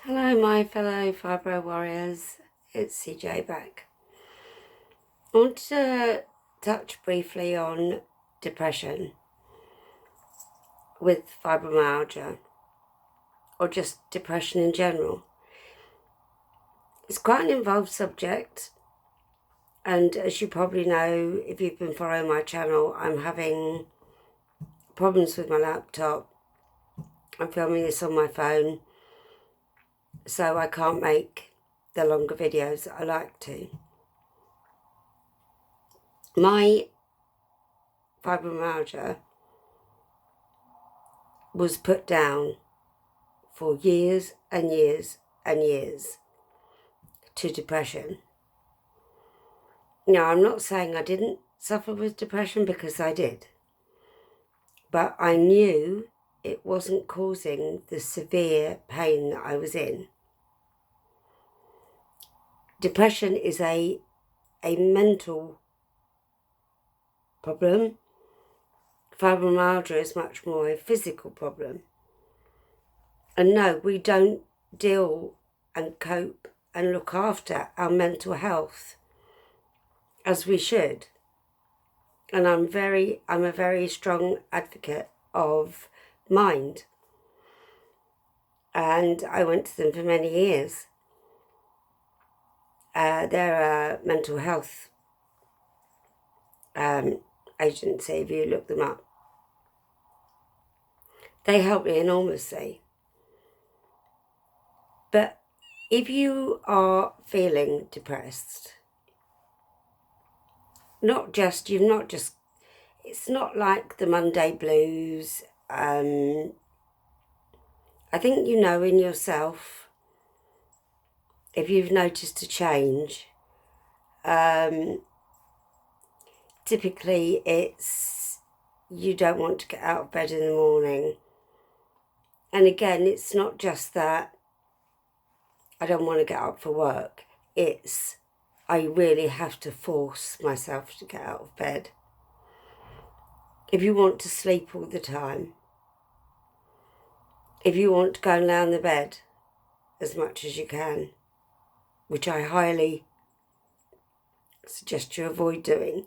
Hello my fellow Fibro warriors, it's CJ back. I want to touch briefly on depression with fibromyalgia, or just depression in general. It's quite an involved subject, and as you probably know, if you've been following my channel, I'm having problems with my laptop. I'm filming this on my phone, so I can't make the longer videos that I like to. My fibromyalgia was put down for years and years and years to depression. Now, I'm not saying I didn't suffer with depression, because I did, but I knew it wasn't causing the severe pain that I was in. Depression is a mental problem. Fibromyalgia is much more a physical problem. And no, we don't deal and cope and look after our mental health as we should. And I'm a very strong advocate of mind. And I went to them for many years. They're a mental health agency, if you look them up. They helped me enormously. But if you are feeling depressed, it's not like the Monday blues. I think you know in yourself, if you've noticed a change, typically it's you don't want to get out of bed in the morning. And again, it's not just that I don't want to get up for work. It's I really have to force myself to get out of bed. If you want to sleep all the time, if you want to go and lay on the bed as much as you can, which I highly suggest you avoid doing,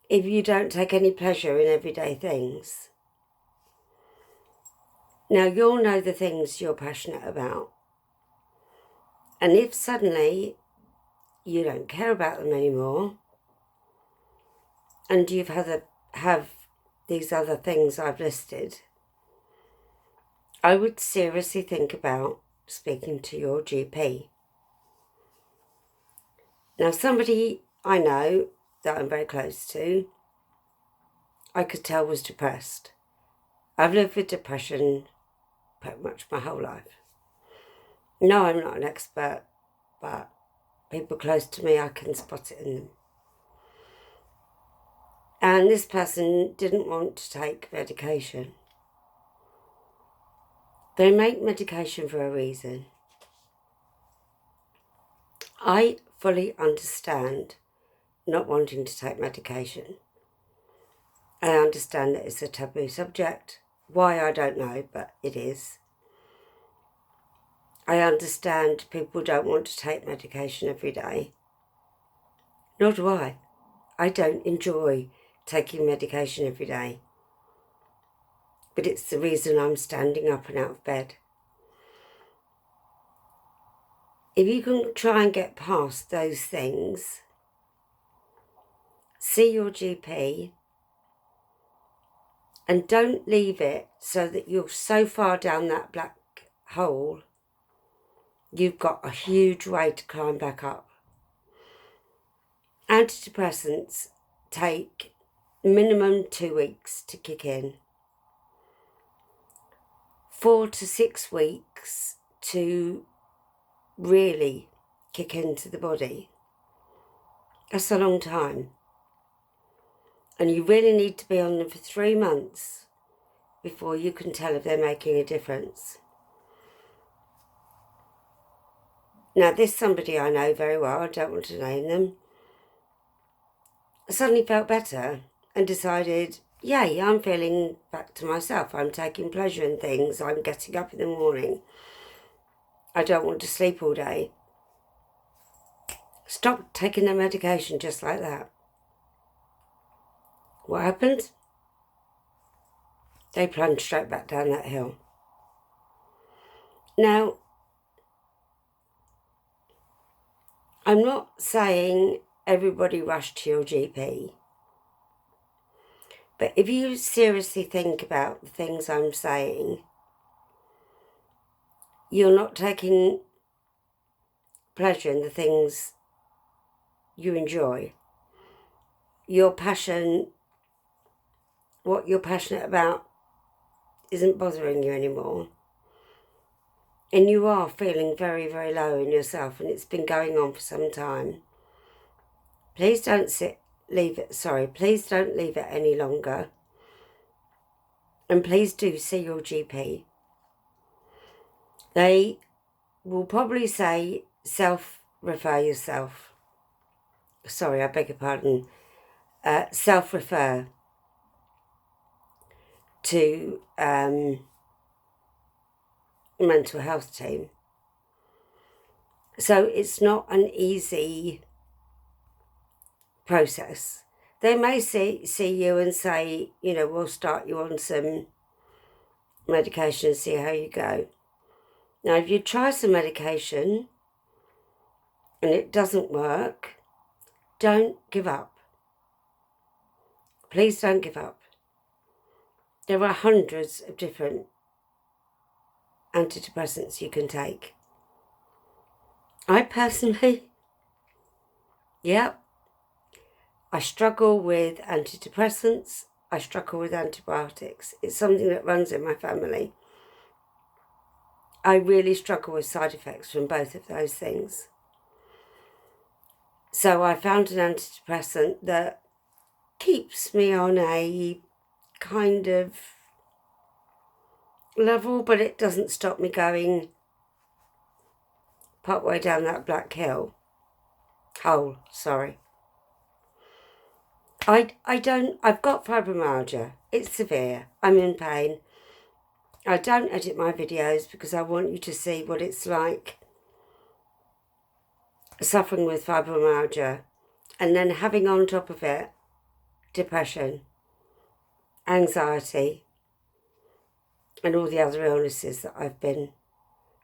if you don't take any pleasure in everyday things. Now, you'll know the things you're passionate about. And if suddenly you don't care about them anymore, and you've have these other things I've listed, I would seriously think about speaking to your GP. Now, somebody I know that I'm very close to, I could tell was depressed. I've lived with depression pretty much my whole life. No, I'm not an expert, but people close to me, I can spot it in them. And this person didn't want to take medication. They make medication for a reason. I fully understand not wanting to take medication. I understand that it's a taboo subject. Why, I don't know, but it is. I understand people don't want to take medication every day. Nor do I. I don't enjoy taking medication every day. But it's the reason I'm standing up and out of bed. If you can try and get past those things, see your GP, and don't leave it so that you're so far down that black hole, you've got a huge way to climb back up. Antidepressants take minimum 2 weeks to kick in. 4 to 6 weeks to really kick into the body. That's a long time. And you really need to be on them for 3 months before you can tell if they're making a difference. Now, this somebody I know very well, I don't want to name them, suddenly felt better and decided yay, I'm feeling back to myself. I'm taking pleasure in things. I'm getting up in the morning. I don't want to sleep all day. Stop taking the medication just like that. What happened? They plunged straight back down that hill. Now, I'm not saying everybody rush to your GP, but if you seriously think about the things I'm saying, you're not taking pleasure in the things you enjoy. Your passion, what you're passionate about, isn't bothering you anymore. And you are feeling very, very low in yourself, and it's been going on for some time. Please don't leave it any longer. And please do see your GP. They will probably say self-refer yourself. Sorry, I beg your pardon. Self-refer to mental health team. So it's not an easy process. They may see you and say, we'll start you on some medication and see how you go. Now, if you try some medication and it doesn't work, don't give up. Please don't give up. There are hundreds of different antidepressants you can take. I personally, I struggle with antidepressants. I struggle with antibiotics. It's something that runs in my family. I really struggle with side effects from both of those things. So I found an antidepressant that keeps me on a kind of level, but it doesn't stop me going partway down that black hole. I've got fibromyalgia. It's severe. I'm in pain. I don't edit my videos because I want you to see what it's like suffering with fibromyalgia and then having on top of it depression, anxiety, and all the other illnesses that I've been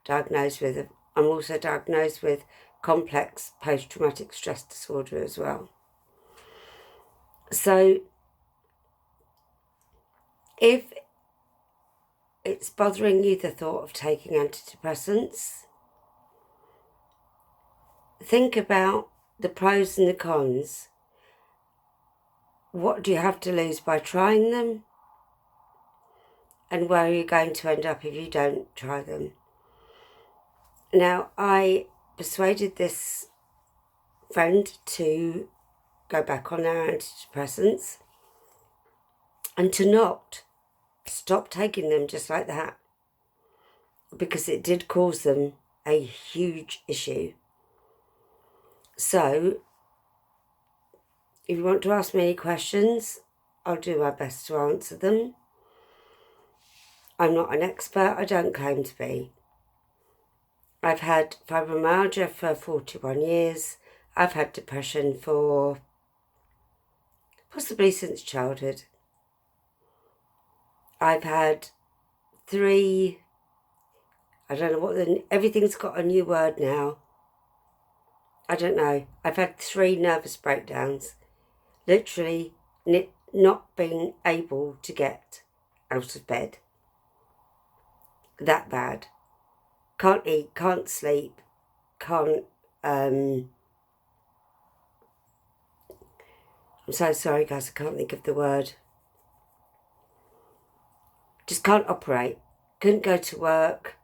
diagnosed with. I'm also diagnosed with complex post-traumatic stress disorder as well. So if it's bothering you, the thought of taking antidepressants, think about the pros and the cons. What do you have to lose by trying them? And where are you going to end up if you don't try them? Now, I persuaded this friend to go back on their antidepressants and to not stop taking them just like that, because it did cause them a huge issue. So, if you want to ask me any questions, I'll do my best to answer them. I'm not an expert, I don't claim to be. I've had fibromyalgia for 41 years. I've had depression for possibly since childhood. I've had 3, I don't know what everything's got a new word now. I don't know. I've had 3 nervous breakdowns. Literally not being able to get out of bed. That bad. Can't eat, can't sleep, can't, I'm so sorry guys, I can't think of the word. Just can't operate. Couldn't go to work.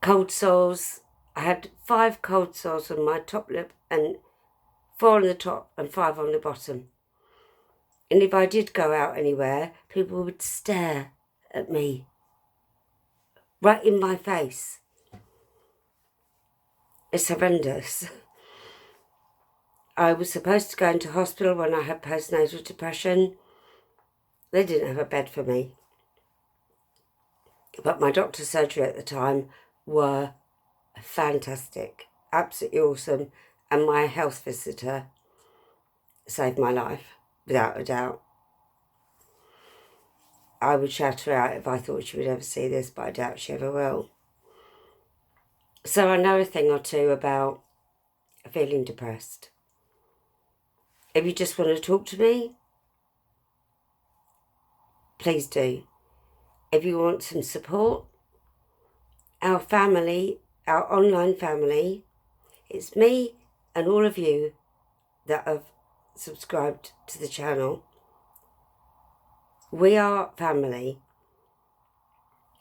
Cold sores. I had 5 cold sores on my top lip and 4 on the top and 5 on the bottom. And if I did go out anywhere, people would stare at me. Right in my face. It's horrendous. I was supposed to go into hospital when I had postnatal depression. They didn't have a bed for me. But my doctor's surgery at the time were fantastic, absolutely awesome. And my health visitor saved my life, without a doubt. I would shout her out if I thought she would ever see this, but I doubt she ever will. So I know a thing or two about feeling depressed. If you just want to talk to me, please do. If you want some support, our family, our online family, it's me and all of you that have subscribed to the channel. We are family,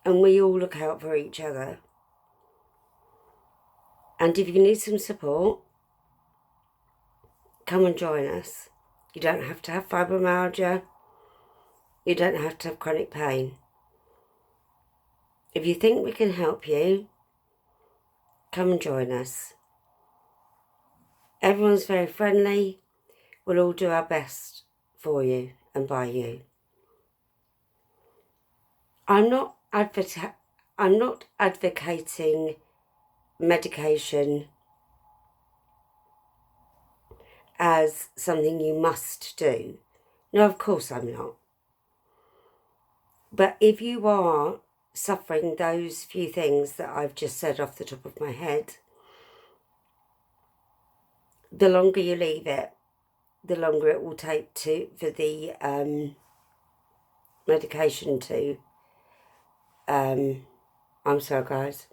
and we all look out for each other. And if you need some support, come and join us. You don't have to have fibromyalgia. You don't have to have chronic pain. If you think we can help you, come and join us. Everyone's very friendly. We'll all do our best for you and by you. I'm not advocating medication as something you must do. No, of course I'm not. But if you are suffering those few things that I've just said off the top of my head, the longer you leave it, the longer it will take for the medication to, I'm sorry guys,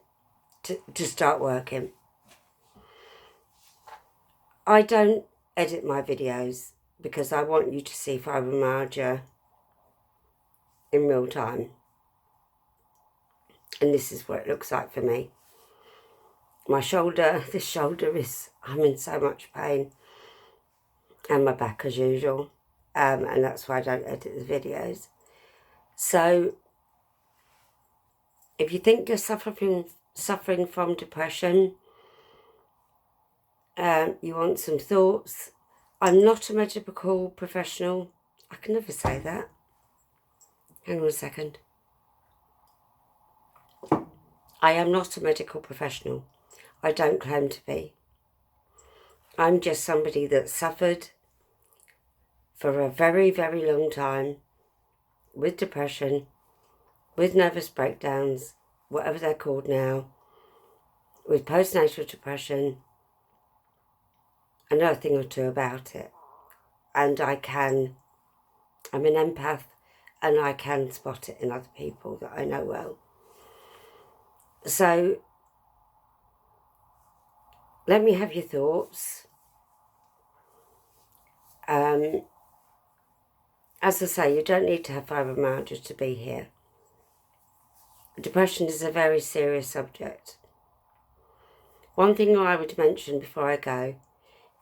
to start working. I don't edit my videos because I want you to see fibromyalgia in real time. And this is what it looks like for me. My shoulder, this shoulder is, I'm in so much pain. And my back as usual. And that's why I don't edit the videos. So, if you think you're suffering from depression, you want some thoughts. I'm not a medical professional. I can never say that. Hang on a second. I am not a medical professional. I don't claim to be. I'm just somebody that suffered for a very, very long time with depression, with nervous breakdowns, whatever they're called now, with postnatal depression. I know a thing or two about it. And I'm an empath, and I can spot it in other people that I know well. So, let me have your thoughts. As I say, you don't need to have fibromyalgia to be here. Depression is a very serious subject. One thing I would mention before I go,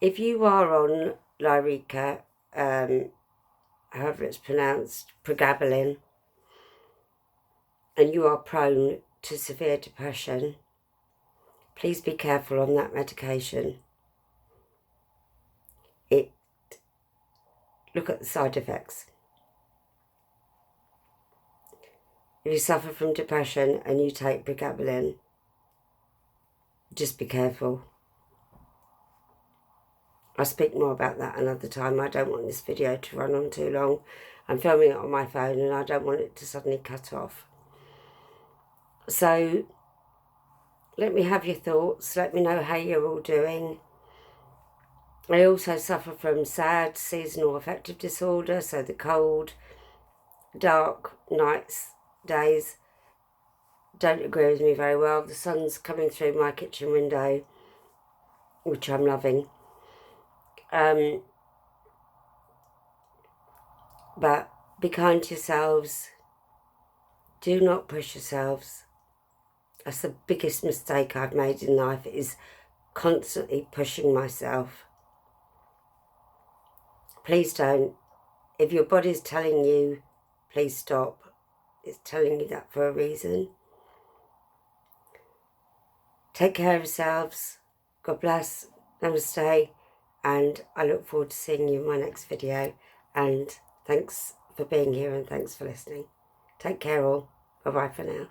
if you are on Lyrica, however it's pronounced, pregabalin, and you are prone to severe depression, please be careful on that medication. Look at the side effects. If you suffer from depression and you take pregabalin, just be careful. I'll speak more about that another time. I don't want this video to run on too long. I'm filming it on my phone and I don't want it to suddenly cut off. So, let me have your thoughts. Let me know how you're all doing. I also suffer from SAD, seasonal affective disorder, so the cold, dark nights, days don't agree with me very well. The sun's coming through my kitchen window, which I'm loving. But be kind to yourselves. Do not push yourselves. That's the biggest mistake I've made in life, is constantly pushing myself. Please don't. If your body's telling you, please stop. It's telling you that for a reason. Take care of yourselves. God bless. Namaste. and I look forward to seeing you in my next video, and thanks for being here and thanks for listening. Take care all. Bye bye for now.